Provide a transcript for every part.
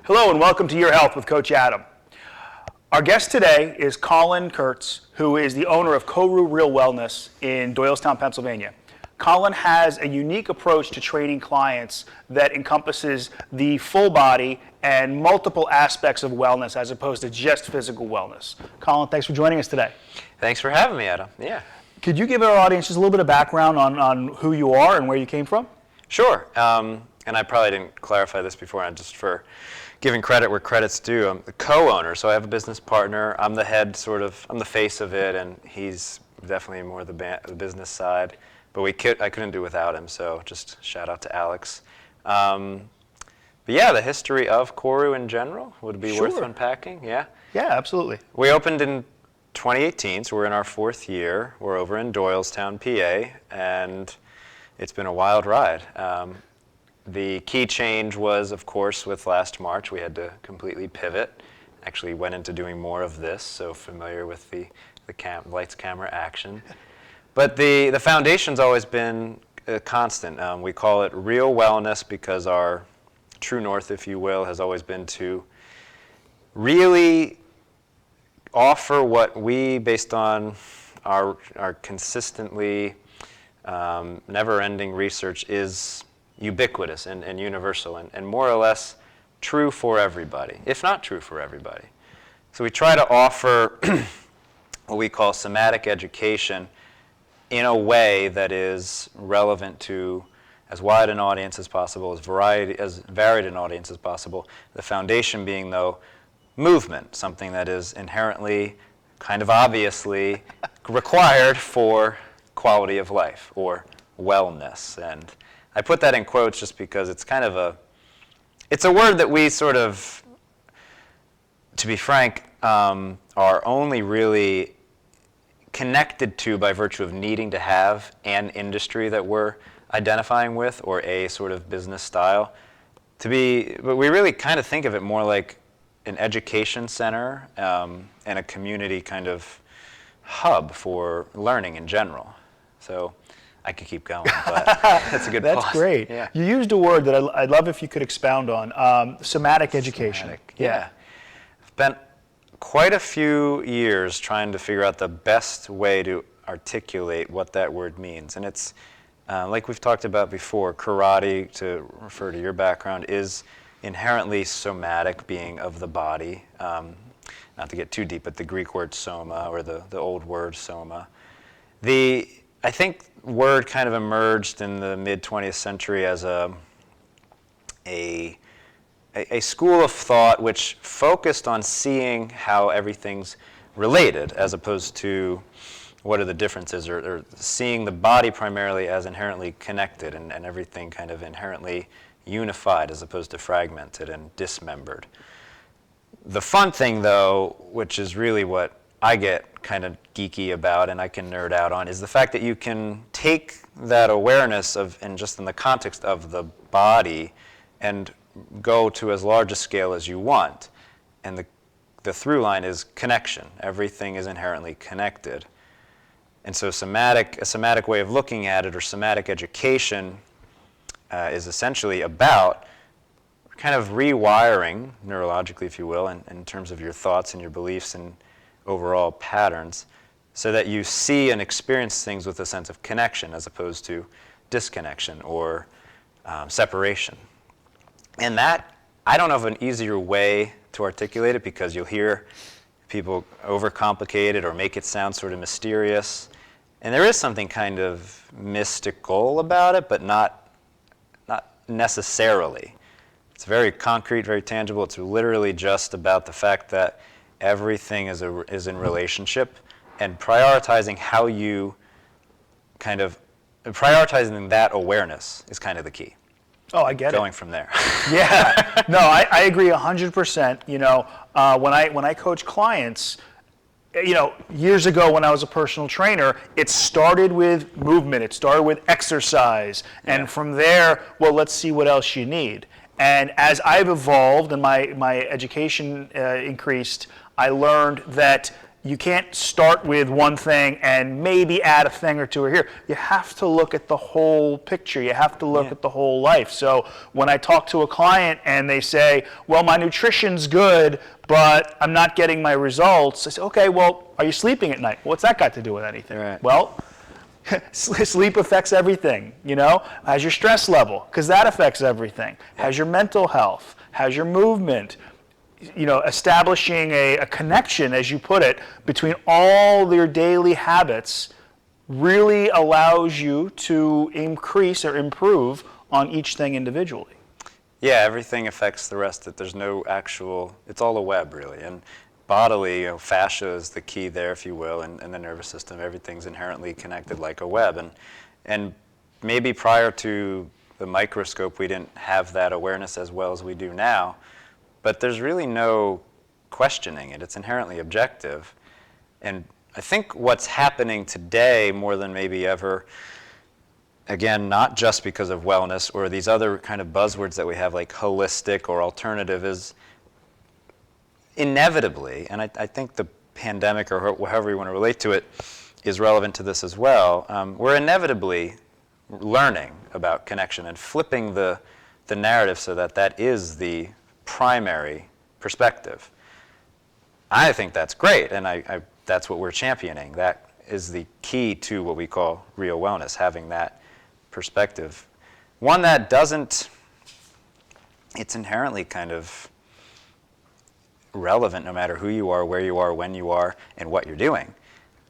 Hello and welcome to Your Health with Coach Adam. Our guest today is Colin Kirts, who is the owner of KORU Real Wellness in Doylestown, Pennsylvania. Colin has a unique approach to training clients that encompasses the full body and multiple aspects of wellness as opposed to just physical wellness. Colin, thanks for joining us today. Thanks for having me, Adam. Yeah. Could you give our audience just a little bit of background on who you are and where you came from? Sure. And I probably didn't clarify this before, just for giving credit where credit's due. I'm the co-owner, so I have a business partner. I'm the head, I'm the face of it, and he's definitely more the business side. But I couldn't do without him, so just shout out to Alex. But yeah, the history of KORU in general would be worth unpacking. Yeah. Yeah, absolutely. We opened in 2018, so we're in our 4th year. We're over in Doylestown, PA, and it's been a wild ride. The key change was, of course, with last March, we had to completely pivot. Actually went into doing more of this, so familiar with the lights, camera, action. But the foundation's always been constant. We call it real wellness because our true north, if you will, has always been to really offer what we, based on our consistently never-ending research, is ubiquitous and universal and more or less true for everybody, if not true for everybody. So we try to offer what we call somatic education in a way that is relevant to as wide an audience as possible, as varied an audience as possible. The foundation being, though, movement, something that is inherently, kind of obviously, required for quality of life or wellness. And I put that in quotes just because it's kind of it's a word that we sort of, to be frank, are only really connected to by virtue of needing to have an industry that we're identifying with or a sort of business style. But we really kind of think of it more like an education center and a community kind of hub for learning in general. So I could keep going, but that's a good That's pause. great. Yeah. You used a word that I'd love if you could expound on, somatic education. Somatic, yeah. I've spent quite a few years trying to figure out the best way to articulate what that word means. And it's, like we've talked about before, karate, to refer to your background, is inherently somatic, being of the body. Not to get too deep, but the Greek word soma, or the old word soma. I think word kind of emerged in the mid-20th century as a school of thought which focused on seeing how everything's related as opposed to what are the differences, or seeing the body primarily as inherently connected and everything kind of inherently unified as opposed to fragmented and dismembered. The fun thing, though, which is really what I get kind of geeky about and I can nerd out on, is the fact that you can take that awareness of, and just in the context of the body, and go to as large a scale as you want. And the through line is connection. Everything is inherently connected. And so a somatic way of looking at it, or somatic education, is essentially about kind of rewiring, neurologically if you will, in terms of your thoughts and your beliefs and overall patterns, so that you see and experience things with a sense of connection as opposed to disconnection or separation. And that, I don't know of an easier way to articulate it, because you'll hear people overcomplicate it or make it sound sort of mysterious. And there is something kind of mystical about it, but not necessarily. It's very concrete, very tangible. It's literally just about the fact that everything is in relationship, and prioritizing how you prioritizing that awareness is kind of the key. Oh, I get it. Going from there. Yeah. No, I agree 100%. You know, when I coach clients, you know, years ago when I was a personal trainer, it started with movement. It started with exercise. Yeah. And from there, well, let's see what else you need. And as I've evolved and my education increased, I learned that You can't start with one thing and maybe add a thing or two or here. You have to look at the whole picture. You have to look at the whole life. So when I talk to a client and they say, well, my nutrition's good, but I'm not getting my results, I say, okay, well, are you sleeping at night? What's that got to do with anything? Right. Well, sleep affects everything, How's your stress level? Because that affects everything. How's your mental health? How's your movement? Establishing a connection, as you put it, between all your daily habits really allows you to increase or improve on each thing individually. Yeah, everything affects the rest. There's no actual, it's all a web, really. And bodily, fascia is the key there, if you will, and the nervous system. Everything's inherently connected like a web. And maybe prior to the microscope, we didn't have that awareness as well as we do now. But there's really no questioning it. It's inherently objective. And I think what's happening today more than maybe ever, again, not just because of wellness or these other kind of buzzwords that we have like holistic or alternative, is inevitably, and I think the pandemic or however you want to relate to it is relevant to this as well, we're inevitably learning about connection and flipping the narrative so that is the primary perspective. I think that's great, and I that's what we're championing. That is the key to what we call real wellness, having that perspective. One that doesn't, it's inherently kind of relevant no matter who you are, where you are, when you are, and what you're doing.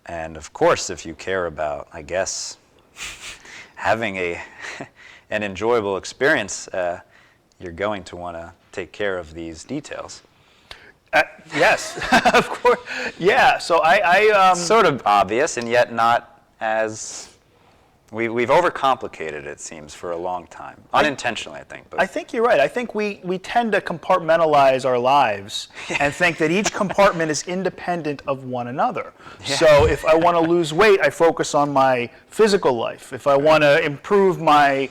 And of course, if you care about, I guess, having an enjoyable experience, you're going to want to take care of these details. Yes, of course. Yeah, so I sort of obvious, and yet not as we've overcomplicated it seems for a long time, unintentionally, I think. But I think you're right. I think we tend to compartmentalize our lives and think that each compartment is independent of one another. Yeah. So if I want to lose weight, I focus on my physical life. If I want to improve my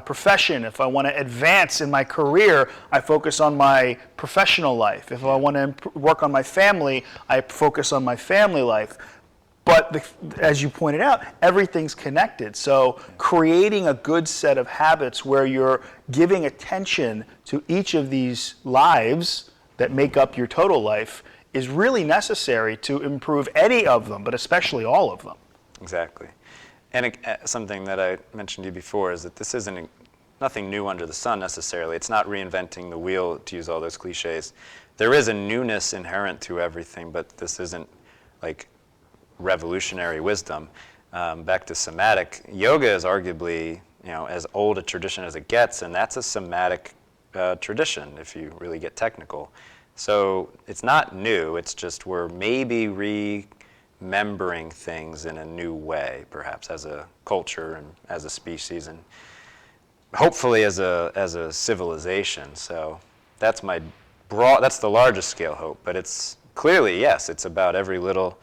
profession, if I want to advance in my career, I focus on my professional life. If I want to work on my family, I focus on my family life. But as you pointed out, everything's connected. So creating a good set of habits where you're giving attention to each of these lives that make up your total life is really necessary to improve any of them, but especially all of them. Exactly. And something that I mentioned to you before is that this isn't nothing new under the sun necessarily. It's not reinventing the wheel, to use all those cliches. There is a newness inherent to everything, but this isn't like revolutionary wisdom. Back to somatic, yoga is arguably as old a tradition as it gets, and that's a somatic tradition if you really get technical. So it's not new. It's just we're maybe remembering things in a new way, perhaps as a culture and as a species, and hopefully as a civilization. So that's that's the largest scale hope. But it's clearly, yes, it's about every little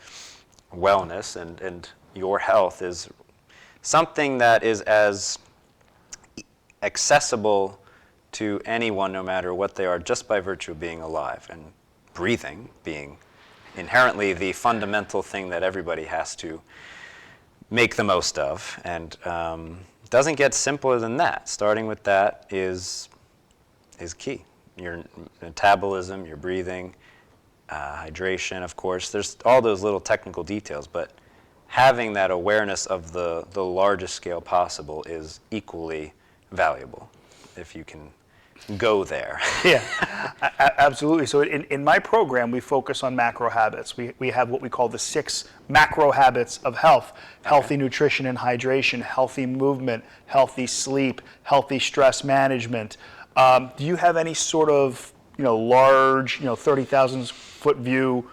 wellness, and your health is something that is as accessible to anyone no matter what they are, just by virtue of being alive, and breathing being inherently the fundamental thing that everybody has to make the most of. And it doesn't get simpler than that. Starting with that is key. Your metabolism, your breathing, hydration, of course. There's all those little technical details, but having that awareness of the largest scale possible is equally valuable if you can go there. Yeah, absolutely. So in my program, we focus on macro habits. We have what we call the 6 macro habits of health: healthy nutrition and hydration, healthy movement, healthy sleep, healthy stress management. Do you have any sort of large 30,000 foot view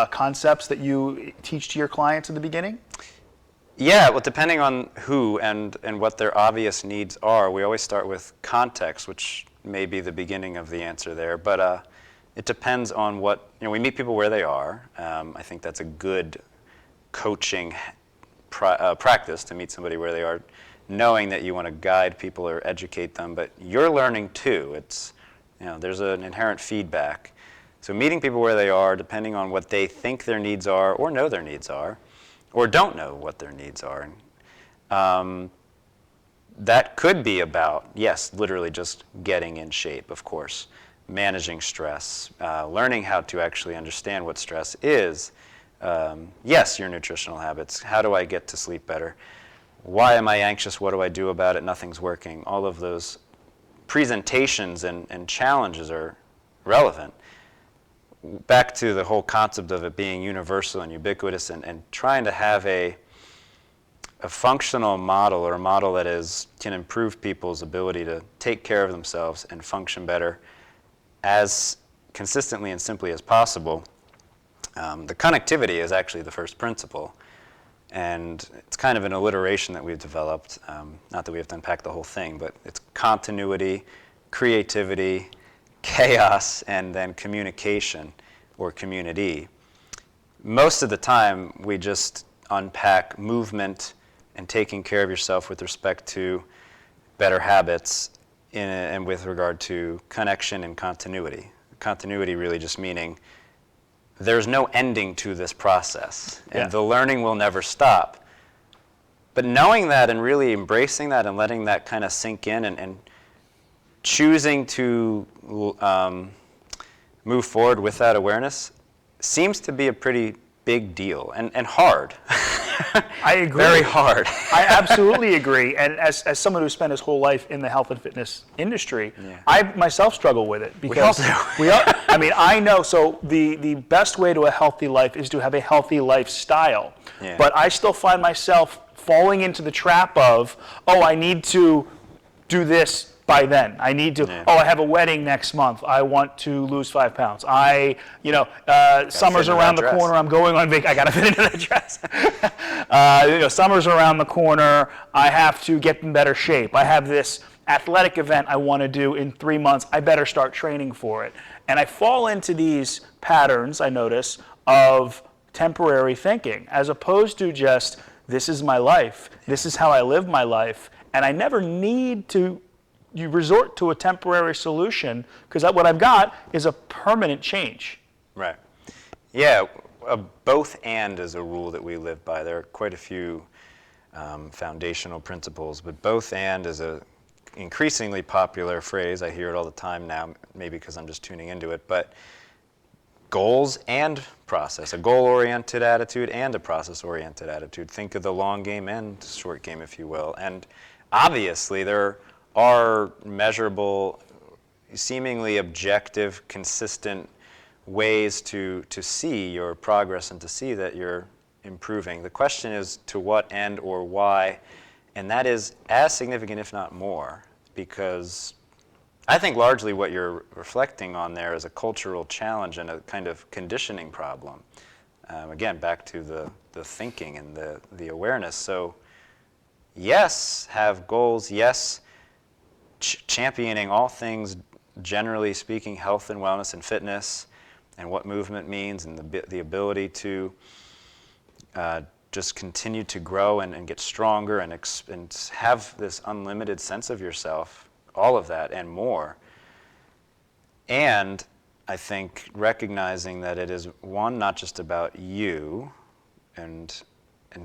concepts that you teach to your clients in the beginning? Yeah, well, depending on who and what their obvious needs are, we always start with context, which may be the beginning of the answer there. But it depends on what, we meet people where they are. I think that's a good coaching practice, to meet somebody where they are, knowing that you want to guide people or educate them, but you're learning too. It's, there's an inherent feedback. So meeting people where they are, depending on what they think their needs are, or know their needs are, or don't know what their needs are. That could be about, yes, literally just getting in shape, of course, managing stress, learning how to actually understand what stress is. Yes, your nutritional habits. How do I get to sleep better? Why am I anxious? What do I do about it? Nothing's working. All of those presentations and challenges are relevant. Back to the whole concept of it being universal and ubiquitous, and trying to have a functional model, or a model that can improve people's ability to take care of themselves and function better as consistently and simply as possible. The connectivity is actually the first principle, and it's kind of an alliteration that we've developed. Not that we have to unpack the whole thing, but it's continuity, creativity, chaos, and then communication or community. Most of the time, we just unpack movement and taking care of yourself with respect to better habits and with regard to connection and continuity. Continuity really just meaning there's no ending to this process, and the learning will never stop. But knowing that and really embracing that and letting that kind of sink in, and choosing to move forward with that awareness seems to be a pretty big deal and hard. I agree. Very hard. I absolutely agree. And as someone who spent his whole life in the health and fitness industry, I myself struggle with it. Because we all do. I mean, I know. So the best way to a healthy life is to have a healthy lifestyle. Yeah. But I still find myself falling into the trap of, I need to do this by then. I need to, I have a wedding next month. I want to lose 5 pounds. Summer's around the corner. I'm going on vacation. I got to fit into that dress. Summer's around the corner. I have to get in better shape. I have this athletic event I want to do in 3 months. I better start training for it. And I fall into these patterns, I notice, of temporary thinking, as opposed to just, this is my life. This is how I live my life. And I never need to you resort to a temporary solution, because what I've got is a permanent change. Right. Yeah, both and is a rule that we live by. There are quite a few foundational principles, but both and is a increasingly popular phrase. I hear it all the time now, maybe because I'm just tuning into it, but goals and process, a goal-oriented attitude and a process-oriented attitude. Think of the long game and short game, if you will. And obviously there are measurable, seemingly objective, consistent ways to see your progress and to see that you're improving. The question is to what end or why, and that is as significant, if not more, because I think largely what you're reflecting on there is a cultural challenge and a kind of conditioning problem. Again, back to the thinking and the awareness. So yes, have goals, yes, championing all things, generally speaking, health and wellness and fitness, and what movement means, and the ability to just continue to grow and get stronger and have this unlimited sense of yourself, all of that and more. And I think recognizing that it is, one, not just about you, and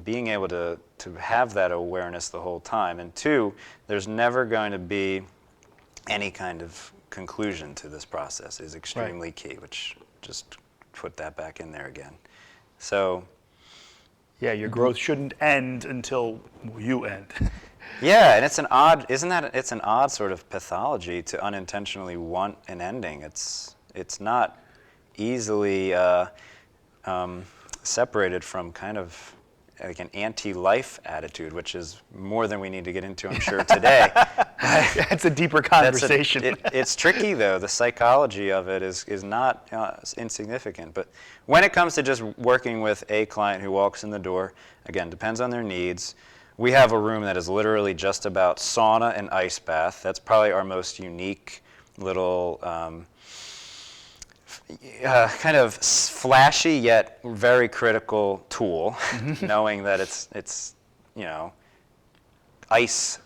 being able to have that awareness the whole time. And two, there's never going to be any kind of conclusion to this process is extremely key, which just put that back in there again. So yeah, your growth shouldn't end until you end. Yeah, and it's an odd sort of pathology to unintentionally want an ending. It's not easily separated from kind of like an anti-life attitude, which is more than we need to get into, I'm sure, today. That's a deeper conversation. It's tricky, though. The psychology of it is not insignificant. But when it comes to just working with a client who walks in the door, again, depends on their needs. We have a room that is literally just about sauna and ice bath. That's probably our most unique little kind of flashy yet very critical tool, knowing that it's ice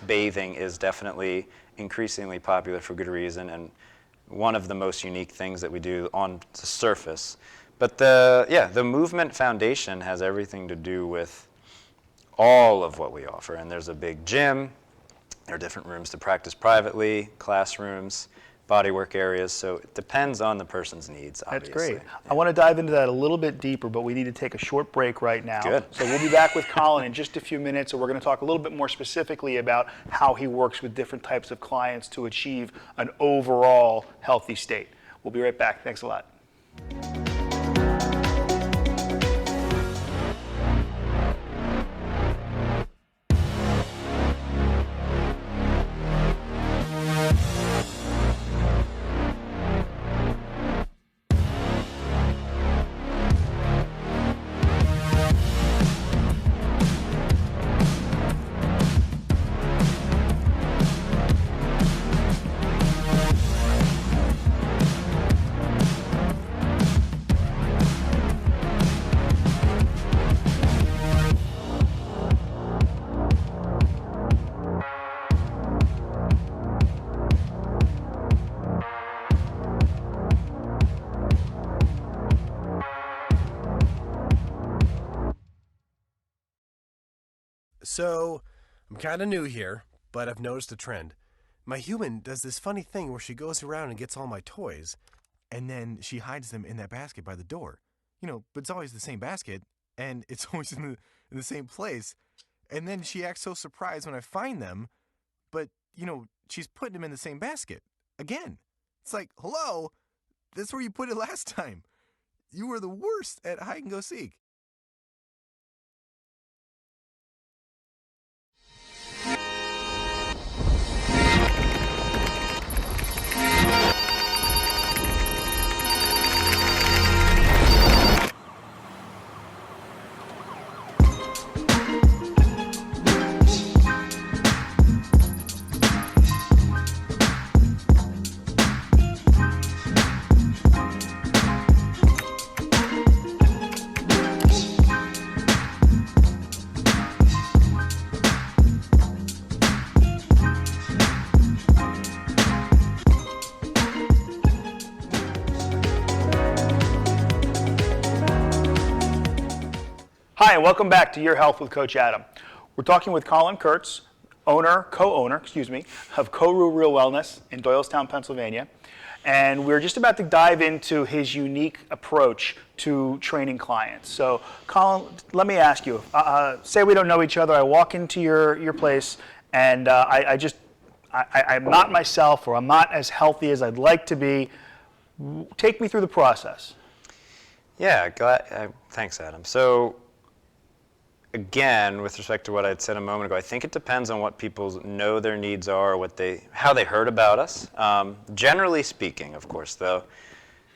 bathing is definitely increasingly popular for good reason, and one of the most unique things that we do on the surface. But the movement foundation has everything to do with all of what we offer. And there's a big gym. There are different rooms to practice privately, classrooms, bodywork areas. So it depends on the person's needs, obviously. That's great. Yeah. I want to dive into that a little bit deeper, but we need to take a short break right now. Good. So we'll be back with Colin in just a few minutes, and we're going to talk a little bit more specifically about how he works with different types of clients to achieve an overall healthy state. We'll be right back. Thanks a lot. So, I'm kind of new here, but I've noticed a trend. My human does this funny thing where she goes around and gets all my toys, and then she hides them in that basket by the door. But it's always the same basket, and it's always in the same place. And then she acts so surprised when I find them, but, she's putting them in the same basket. Again. It's like, hello, that's where you put it last time. You were the worst at hide and go seek. Hi, and welcome back to Your Health with Coach Adam. We're talking with Colin Kirts, co-owner, of Koru Real Wellness in Doylestown, Pennsylvania. And we're just about to dive into his unique approach to training clients. So, Colin, let me ask you, say we don't know each other, I walk into your place, and I'm not myself, or I'm not as healthy as I'd like to be. Take me through the process. Yeah, thanks, Adam. So, again, with respect to what I'd said a moment ago, I think it depends on what people know their needs are, how they heard about us. Generally speaking, of course, though,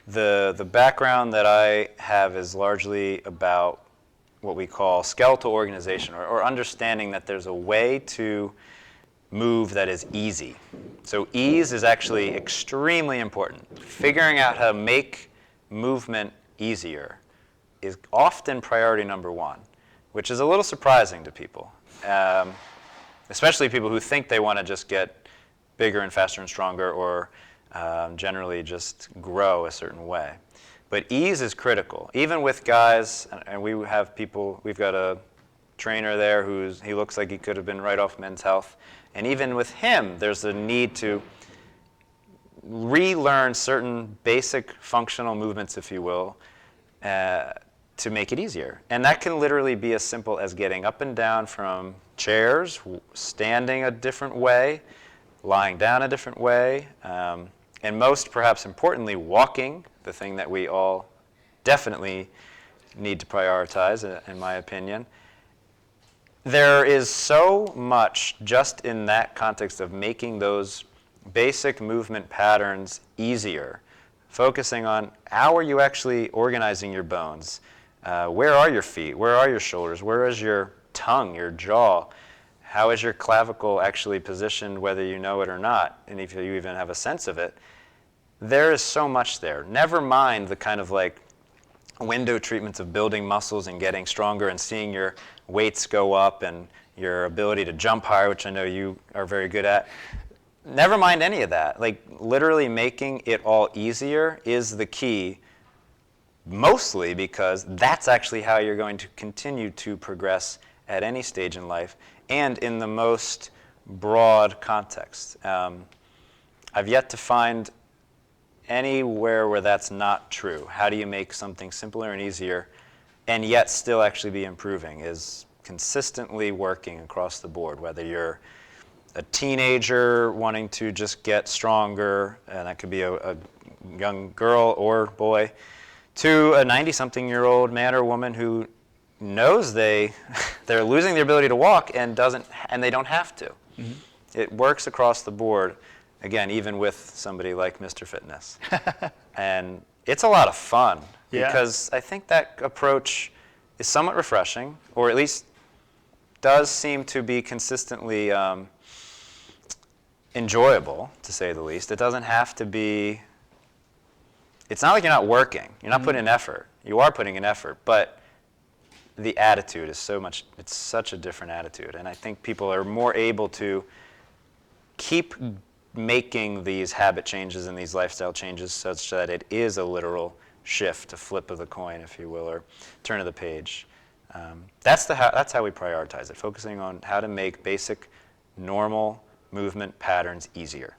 the background that I have is largely about what we call skeletal organization, or understanding that there's a way to move that is easy. So ease is actually extremely important. Figuring out how to make movement easier is often priority number one, which is a little surprising to people, especially people who think they want to just get bigger and faster and stronger, or generally just grow a certain way. But ease is critical. Even with guys, and we've got a trainer there he looks like he could have been right off Men's Health, and even with him, there's a need to relearn certain basic functional movements, if you will, to make it easier. And that can literally be as simple as getting up and down from chairs, standing a different way, lying down a different way, and most perhaps importantly, walking, the thing that we all definitely need to prioritize, in my opinion. There is so much just in that context of making those basic movement patterns easier, focusing on how are you actually organizing your bones. Where are your feet? Where are your shoulders? Where is your tongue, your jaw? How is your clavicle actually positioned, whether you know it or not, and if you even have a sense of it? There is so much there. Never mind the kind of window treatments of building muscles and getting stronger and seeing your weights go up and your ability to jump higher, which I know you are very good at. never mind any of that. Like, literally making it all easier is the key, mostly because that's actually how you're going to continue to progress at any stage in life and in the most broad context. I've yet to find anywhere where that's not true. How do you make something simpler and easier and yet still actually be improving is consistently working across the board, whether you're a teenager wanting to just get stronger, and that could be a young girl or boy, to a 90-something-year-old man or woman who knows they're losing their ability to walk and they don't have to. Mm-hmm. It works across the board, again, even with somebody like Mr. Fitness. And it's a lot of fun because I think that approach is somewhat refreshing, or at least does seem to be consistently enjoyable, to say the least. It doesn't have to be, it's not like you're not working. You're not putting in effort. You are putting in effort, but the attitude is it's such a different attitude. And I think people are more able to keep making these habit changes and these lifestyle changes such that it is a literal shift, a flip of the coin, if you will, or turn of the page. That's how we prioritize it, focusing on how to make basic, normal movement patterns easier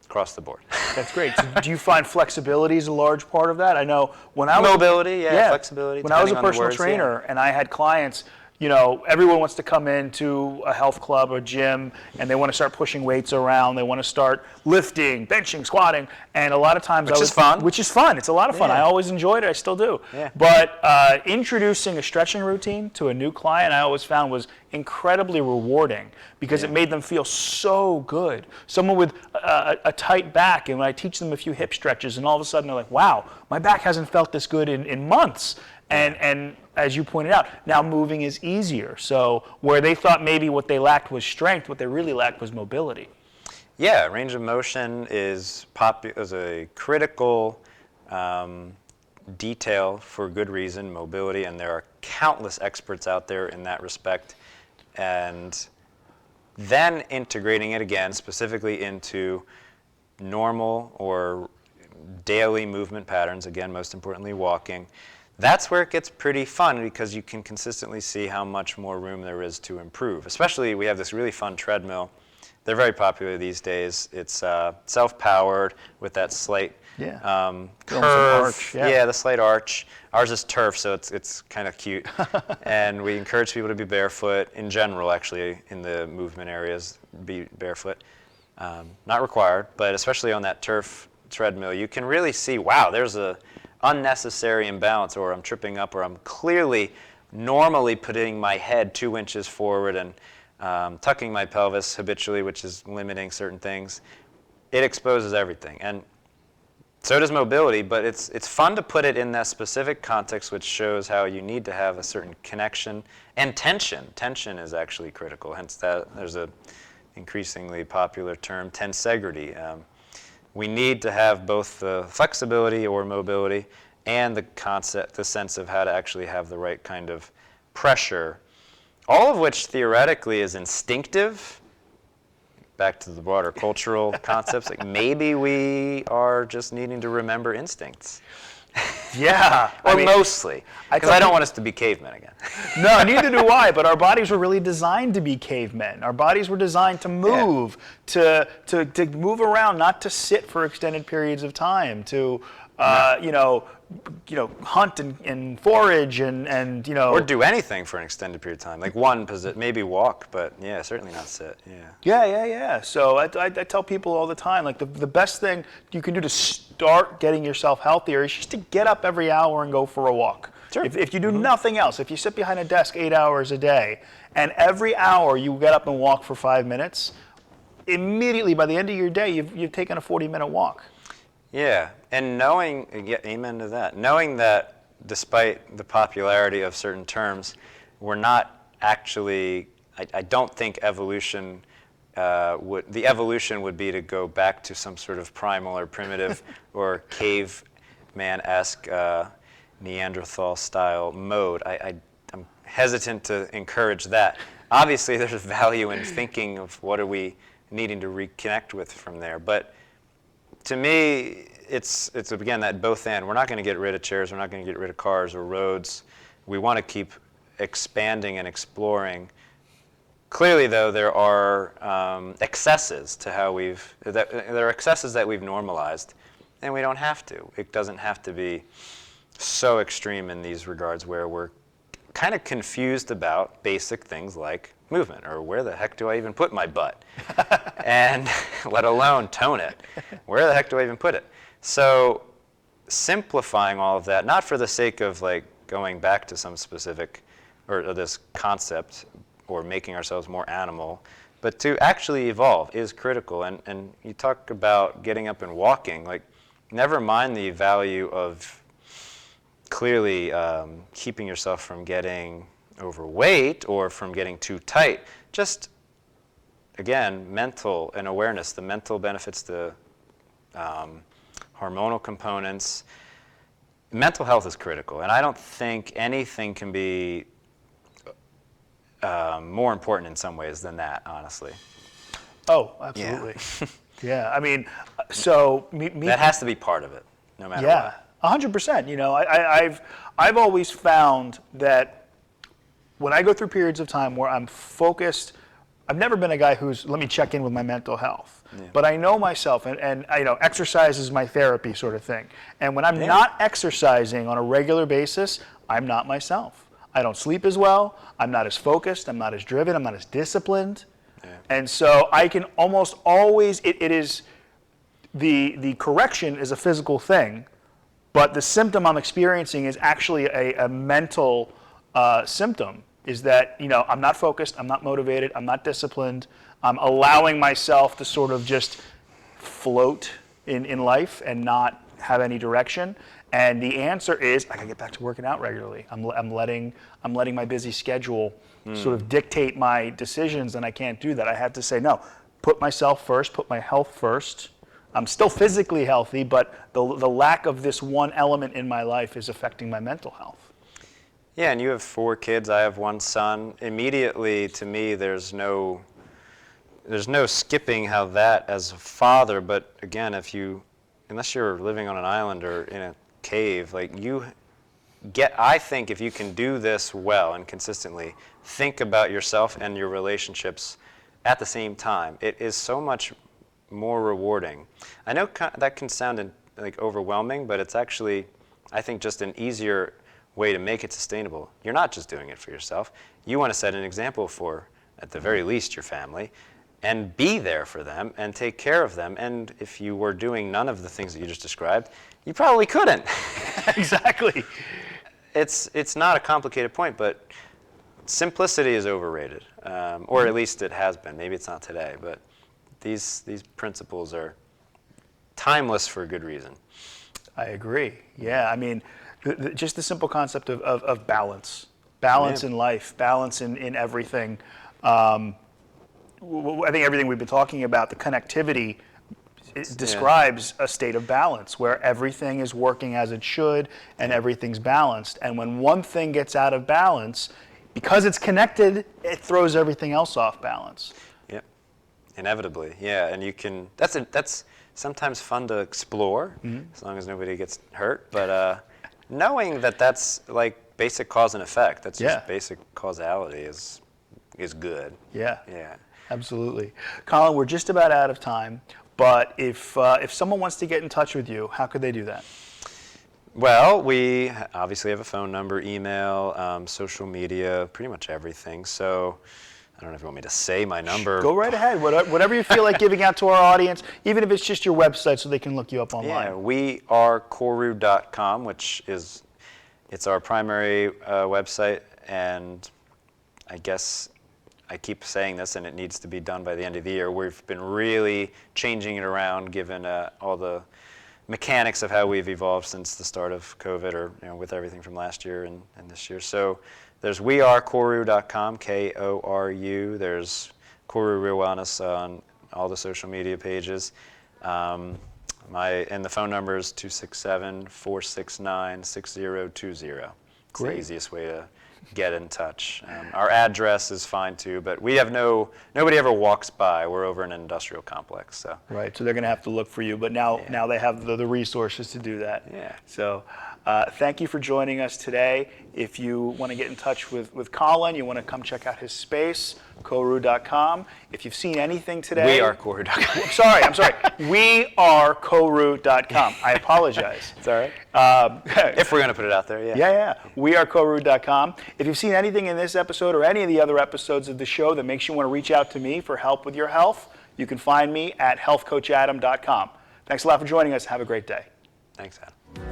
across the board. That's great. So do you find flexibility is a large part of that? I know when I was mobility, flexibility. When I was a personal trainer and I had clients, everyone wants to come into a health club or gym and they want to start pushing weights around. They want to start lifting, benching, squatting, and a lot of times which is fun. Which is fun. It's a lot of fun. I always enjoyed it. I still do. Yeah. But introducing a stretching routine to a new client, I always found was incredibly rewarding because it made them feel so good. Someone with a tight back, and when I teach them a few hip stretches, and all of a sudden they're like, "Wow, my back hasn't felt this good in months." And as you pointed out, now moving is easier. So where they thought maybe what they lacked was strength, what they really lacked was mobility. Yeah, range of motion is a critical detail for good reason, mobility, and there are countless experts out there in that respect. And then integrating it again specifically into normal or daily movement patterns, again, most importantly, walking. That's where it gets pretty fun because you can consistently see how much more room there is to improve. Especially, we have this really fun treadmill. They're very popular these days. It's self-powered with that slight curve. Arch, the slight arch. Ours is turf, so it's kind of cute. And we encourage people to be barefoot in general, actually, in the movement areas, be barefoot. Not required, but especially on that turf treadmill, you can really see, wow, there's a unnecessary imbalance, or I'm tripping up, or I'm clearly normally putting my head 2 inches forward and tucking my pelvis habitually, which is limiting certain things. It exposes everything, and so does mobility, but it's fun to put it in that specific context, which shows how you need to have a certain connection and tension. Tension is actually critical, hence that there's a increasingly popular term, tensegrity. We need to have both the flexibility or mobility and the sense of how to actually have the right kind of pressure, all of which theoretically is instinctive. Back to the broader cultural concepts, like maybe we are just needing to remember instincts. Yeah. Mostly. Because I don't want us to be cavemen again. No, neither do I, but our bodies were really designed to be cavemen. Our bodies were designed to move, to move around, not to sit for extended periods of time, to hunt and forage and or do anything for an extended period of time, like one position, maybe walk, but certainly not sit. Yeah. So I tell people all the time, like the best thing you can do to start getting yourself healthier is just to get up every hour and go for a walk. Sure. If you do nothing else, if you sit behind a desk 8 hours a day, and every hour you get up and walk for 5 minutes, immediately by the end of your day, you've taken a 40-minute walk. Yeah, and amen to that. Knowing that despite the popularity of certain terms, we're not actually, I don't think evolution the evolution would be to go back to some sort of primal or primitive or caveman-esque Neanderthal-style mode. I'm hesitant to encourage that. Obviously, there's value in thinking of what are we needing to reconnect with from there. But to me, it's again that both and. We're not going to get rid of chairs. We're not going to get rid of cars or roads. We want to keep expanding and exploring. Clearly, though, there are excesses to how there are excesses that we've normalized, and we don't have to. It doesn't have to be so extreme in these regards where we're kind of confused about basic things like movement, or where the heck do I even put my butt, and let alone tone it. Where the heck do I even put it? So simplifying all of that, not for the sake of like going back to some specific or this concept or making ourselves more animal, but to actually evolve is critical. And you talk about getting up and walking, like never mind the value of clearly keeping yourself from getting overweight or from getting too tight. Just, again, mental and awareness, the mental benefits, the hormonal components. Mental health is critical, and I don't think anything can be more important in some ways than that, honestly. Oh, absolutely. Yeah, I mean, so that has to be part of it, no matter yeah, what. 100%. You know, I've always found that when I go through periods of time where I'm focused, I've never been a guy who's, let me check in with my mental health. Yeah. But I know myself, and you know, exercise is my therapy sort of thing. And when I'm not exercising on a regular basis, I'm not myself. I don't sleep as well. I'm not as focused. I'm not as driven. I'm not as disciplined. Yeah. And so I can almost always, it is, the correction is a physical thing, but the symptom I'm experiencing is actually a mental symptom. Is that, you know, I'm not focused, I'm not motivated, I'm not disciplined, I'm allowing myself to sort of just float in life and not have any direction. And the answer is, I gotta get back to working out regularly. I'm letting my busy schedule sort of dictate my decisions, and I can't do that. I have to say, no, put myself first, put my health first. I'm still physically healthy, but the lack of this one element in my life is affecting my mental health. Yeah, and you have 4 kids. I have 1 son. Immediately, to me, there's no skipping how that as a father. But again, unless you're living on an island or in a cave, like I think if you can do this well and consistently, think about yourself and your relationships at the same time, it is so much more rewarding. I know that can sound like overwhelming, but it's actually, I think, just an easier way to make it sustainable. You're not just doing it for yourself. You want to set an example for, at the very least, your family, and be there for them and take care of them. And if you were doing none of the things that you just described, you probably couldn't. Exactly. It's not a complicated point, but simplicity is overrated, or at least it has been. Maybe it's not today, but these principles are timeless for a good reason. I agree. Yeah, I mean, just the simple concept of balance in life, balance in everything. I think everything we've been talking about, the connectivity, describes a state of balance where everything is working as it should and everything's balanced. And when one thing gets out of balance, because it's connected, it throws everything else off balance. Yep, inevitably. Yeah, and that's sometimes fun to explore, as long as nobody gets hurt. But knowing that that's like basic cause and effect, that's just basic causality is good. Yeah. Yeah. Absolutely. Colin, we're just about out of time, but if someone wants to get in touch with you, how could they do that? Well, we obviously have a phone number, email, social media, pretty much everything. So I don't know if you want me to say my number. Go right ahead. Whatever you feel like giving out to our audience, even if it's just your website so they can look you up online. Yeah, we are koru.com, which it's our primary website, and I guess I keep saying this, and it needs to be done by the end of the year. We've been really changing it around, given all the mechanics of how we've evolved since the start of COVID, or with everything from last year and this year. So there's wearekoru.com, Koru. There's Koru Real Wellness on all the social media pages. And the phone number is 267-469-6020. It's the easiest way to get in touch. Our address is fine too, but we have nobody ever walks by. We're over in an industrial complex, so. Right, so they're going to have to look for you, but now they have the resources to do that. Yeah. So thank you for joining us today. If you want to get in touch with Colin, you want to come check out his space, koru.com. If you've seen anything today. We are koru.com. I'm sorry. We are koru.com. I apologize. It's all right. If we're going to put it out there, yeah. Yeah. We are koru.com. If you've seen anything in this episode or any of the other episodes of the show that makes you want to reach out to me for help with your health, you can find me at healthcoachadam.com. Thanks a lot for joining us. Have a great day. Thanks, Adam.